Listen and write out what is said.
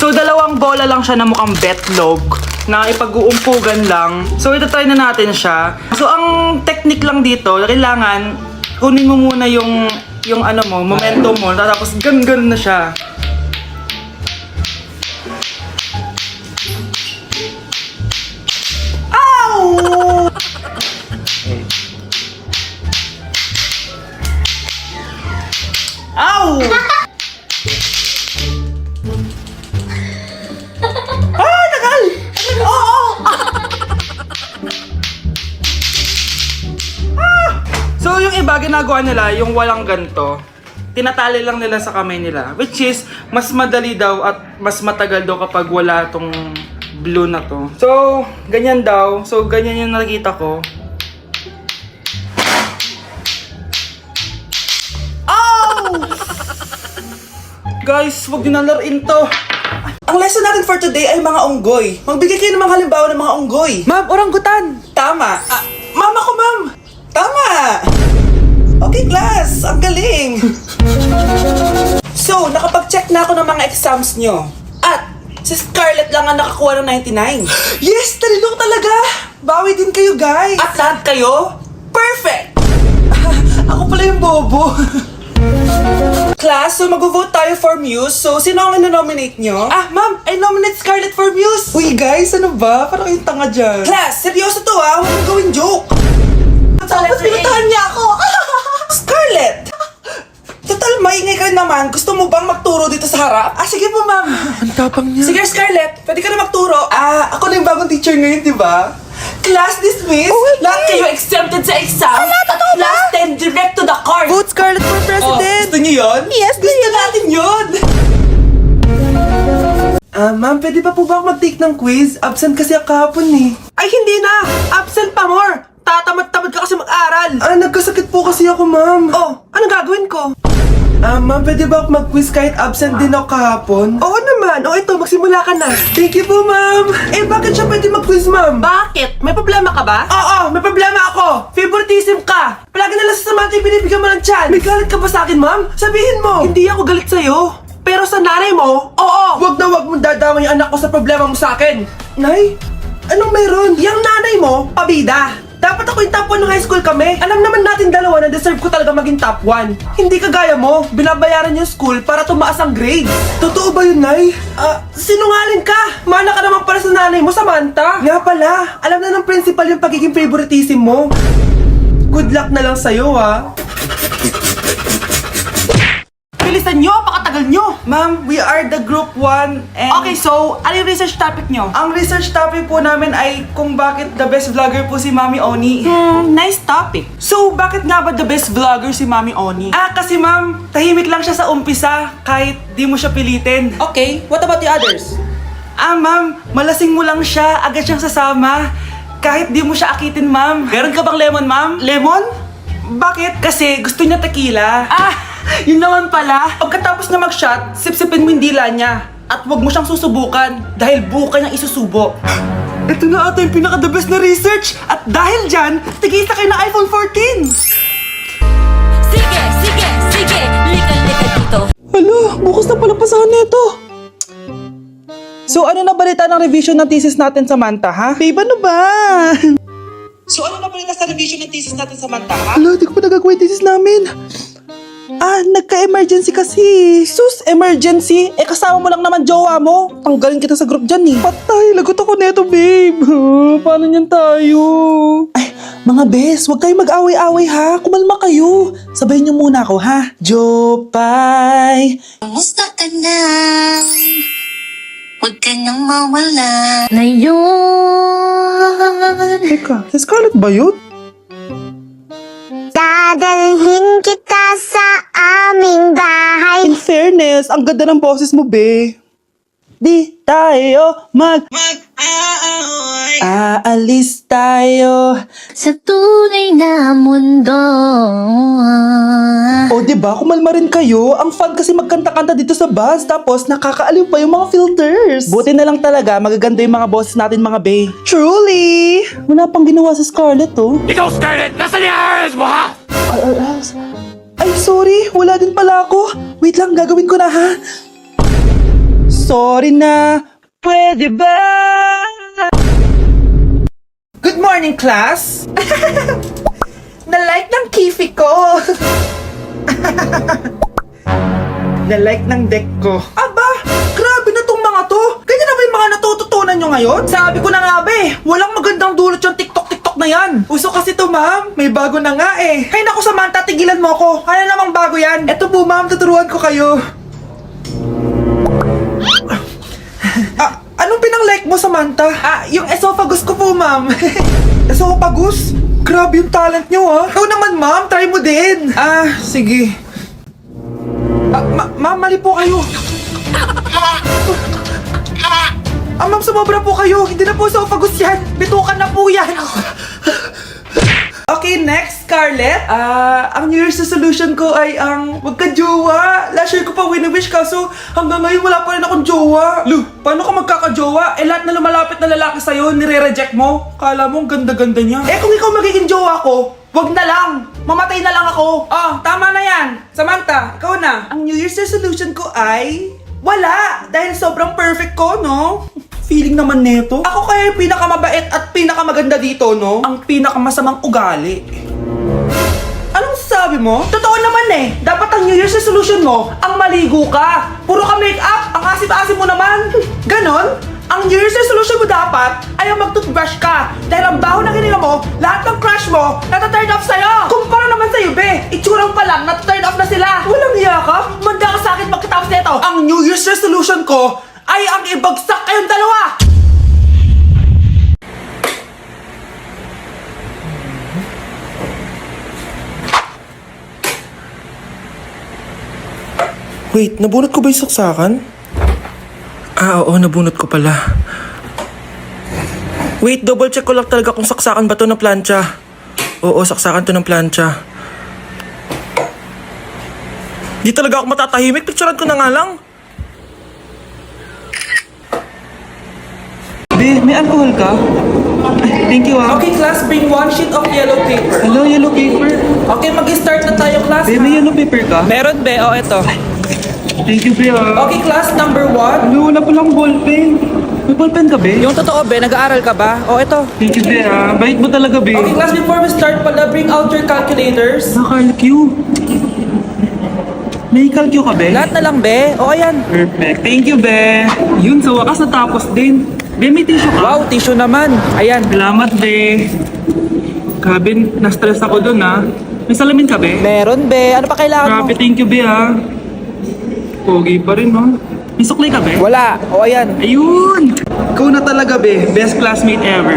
So, dalawang bola lang siya na mukhang betlog na ipag-uumpugan lang. So, itatry na natin siya. So, ang technique lang dito, kailangan kunin mo muna yung ano mo, momentum mo, tapos gan na siya. Ow! Ow! Tagal! Oo! So, yung iba, ginagawa nila, yung walang ganito, tinatali lang nila sa kamay nila. Which is, mas madali daw at mas matagal daw kapag wala tong blue na to. So, ganyan daw. So, ganyan yung nakikita ko. Oh! Guys, huwag nyo nalarin to. Ang lesson natin for today ay mga unggoy. Magbigay kayo ng mga halimbawa ng mga unggoy. Ma'am, oranggutan. Tama. Ma'am ako, ma'am. Tama. Okay, class. Ang galing. So, nakapag-check na ako ng mga exams nyo. At, si Scarlett lang ang nakakuha ng 99. Yes! Talino talaga! Bawi din kayo, guys. At lahat kayo, perfect! Ako pala yung bobo. Class, so mag-vote tayo for Muse. So, sino ang ino-nominate nyo? Ma'am, I nominate Scarlett for Muse. Uy, guys, ano ba? Parang kayong tanga dyan. Class, seryoso to ha. Huwag mong gawin joke. Tapos pinuntahan niya ako. Scarlett! Total, maingay ka rin naman. Gusto mo bang magturo dito sa harap? Sige po, ma'am. Ang tapang niya. Sige, Scarlett. Pwede ka na magturo. Ako na yung bagong teacher ngayon, di ba? Class dismissed. Lahat kayo exempted sa exam. Totoo ba? Last 10, direct to the court. Vote Scarlett for president! Gusto niyo yun? Yes, gusto natin yun. Ma'am, pwede pa po ba ako mag-take ng quiz? Absent kasi ako kahapon eh. Ay, hindi na! Absent pa more! Tatamad-tamad ka kasi mag-aral! Nagkasakit po kasi ako, ma'am. Oh, anong gagawin ko? Ma'am, pwede ba ako mag-quiz kahit absent din ako kahapon? Oo naman. Ito, magsimula ka na. Thank you po, ma'am. Bakit siya pwede mag-quiz, ma'am? Bakit? May problema ka ba? Oo, may problema ako. Favoritism ka. Palagi na lang sa samantay binibigyan mo ng chance. May galit ka ba sa akin, ma'am? Sabihin mo. Hindi ako galit sa'yo. Pero sa nanay mo, oo. Wag na wag mong dadama yung anak ko sa problema mo sa akin. Nay? Anong meron? Yung nanay mo, pabida. Dapat ako yung top 1 ng high school kami. Alam naman natin dalawa na deserve ko talaga maging top 1. Hindi kagaya mo, binabayaran yung school para tumaas ang grades. Totoo ba yun, Nay? Sinungaling ka! Mana ka naman para sa nanay mo, Samantha. Nga pala, alam na ng principal yung pagiging favoritism mo. Good luck na lang sa'yo, ha? Bilisan nyo, pakatagal nyo! Ma'am, we are the group 1 and... Okay, so, ano yung research topic nyo? Ang research topic po namin ay kung bakit the best vlogger po si Mami Oni. Nice topic. So, bakit nga ba the best vlogger si Mami Oni? Kasi ma'am, tahimik lang siya sa umpisa kahit di mo siya pilitin. Okay, what about the others? Ma'am, malasing mo lang siya, agad siyang sasama. Kahit di mo siya akitin, ma'am. Meron ka bang lemon, ma'am? Lemon? Bakit? Kasi gusto niya tequila. Yun naman pala. Pagkatapos niya mag-shot, sipsipin mo yung dila niya. At huwag mo siyang susubukan dahil buka niyang isusubo. Ito na ata yung pinaka-the best na research. At dahil dyan, tigisa kayo ng iPhone 14. Sige, lika dito. Hala, bukas na pala pasahan nito. So ano na balita ng revision ng thesis natin, Samantha, ha? Babe, ano ba? So ano na balita sa revision ng thesis natin, Samantha, ha? Hala, di ko pa nagagawa yung thesis namin. Nagka-emergency kasi. Sus, emergency? Kasama mo lang naman jowa mo. Tanggalin kita sa group dyan eh. Patay, lagot ako neto, babe. Paano niyan tayo? Ay, mga bes, huwag kayo mag-away-away ha. Kumalma kayo. Sabayin niyo muna ako ha. Jopay. Kumusta ka na? Huwag ka nang mawala. Ngayon, Teka, si Scarlett ba yun? Dadalhin kita sa aming bahay. In fairness, ang ganda ng boses mo, be. Di tayo aalis tayo. sa tunay na mundo. O, diba? Kumalma rin kayo. Ang fun kasi magkanta-kanta dito sa bus. Tapos, nakakaaliw pa yung mga filters. Buti na lang talaga, magaganda yung mga boses natin, mga bae. Truly! Wala pang ginawa sa Scarlett, oh. Ikaw, Scarlett! Nasaan yung RS mo, ha? Ay, sorry. Wala din pala ako. Wait lang, gagawin ko na, ha? sorry na. Pwede ba? Good morning, class. Na-like ng kifi ko. Na-like ng deck ko. Aba, grabe na tong mga to. Ganyan na ba yung mga natututunan nyo ngayon? Sabi ko na nga ba walang magandang dulot yung TikTok na yan. Uso kasi to, ma'am. May bago na nga eh. Ay naku, Samantha, tigilan mo ko. Ano namang bago yan? Eto po, ma'am, tuturuan ko kayo. Anong pinang-like mo, Samantha? Yung esophagus ko po, ma'am. Esophagus? Grabe yung talent nyo, ha? Ikaw naman, ma'am. Try mo din. Sige. Ma'am, mali po kayo. Ma'am, sumobra po kayo. Hindi na po esophagus yan. Bitukan na po yan. Okay, next, Scarlett. Ang New Year's resolution ko ay ang magka-jowa. Last year ko pa wini-wish kaso hanggang ngayon wala pa rin akong jowa. Lu, paano ka magkaka-jowa? Lahat na lumalapit na lalaki sa'yo, nire-reject mo. Kala mo ang ganda-ganda niya. Kung ikaw magiging jowa ko, wag na lang. Mamatay na lang ako. Tama na yan. Samantha, ikaw na. Ang New Year's resolution ko ay wala. Dahil sobrang perfect ko, no? Feeling naman neto. Ako kaya yung pinakamabait at pinakamaganda dito, no? Ang pinakamasamang ugali. Anong sabi mo? Totoo naman Dapat ang New Year's resolution mo, ang maligo ka. Puro ka make-up, ang asim-asim mo naman. Ganon? Ang New Year's resolution mo dapat ay ang mag-toothbrush ka. Dahil ang baho na hininga mo, lahat ng crush mo, nata-turn off sa'yo. Kumpara naman sa'yo, be. Itsurang pa lang, nata-turn off na sila. Walang iya ka? Manda ka sa'kin pagkatapos nito. Ang New Year's resolution ko ay ang ibagsak kayong dalawa. Wait, nabunot ko ba yung saksakan? Oo, nabunot ko pala. Wait, double check ko lang talaga kung saksakan ba to ng plancha. Oo, saksakan to ng plancha. Di talaga ako matatahimik. Picturean ko na nga lang. Be, may alcohol ka? Thank you, Okay, class, bring 1 sheet of yellow paper. Hello, yellow paper? Okay, mag-start na tayo, class. Be, may yellow paper ka? Meron, be. Eto. Thank you, be. Okay, class, number 1. Ano, wala palang ballpen. May ballpen ka, be? Yung totoo, be, nag-aaral ka ba? Ito. Thank you, be, Bait mo talaga, be. Okay, class, before we start pala, bring out your calculators. Calcu? May calcu ka, be? Lahat na lang, be. Ayan. Perfect. Thank you, be. Yun, sa wakas natapos din. Be, may tissue ka? Wow, tissue naman. Ayan. Salamat, be. Grabe, na-stress ako dun, May salamin ka, be? Meron, be. Ano pa kailangan mo? Grabe, thank you, be, Pogi pa rin, May suklay ka, be? Wala. Ayan. Ayun! Ikaw na talaga, be. Best classmate ever.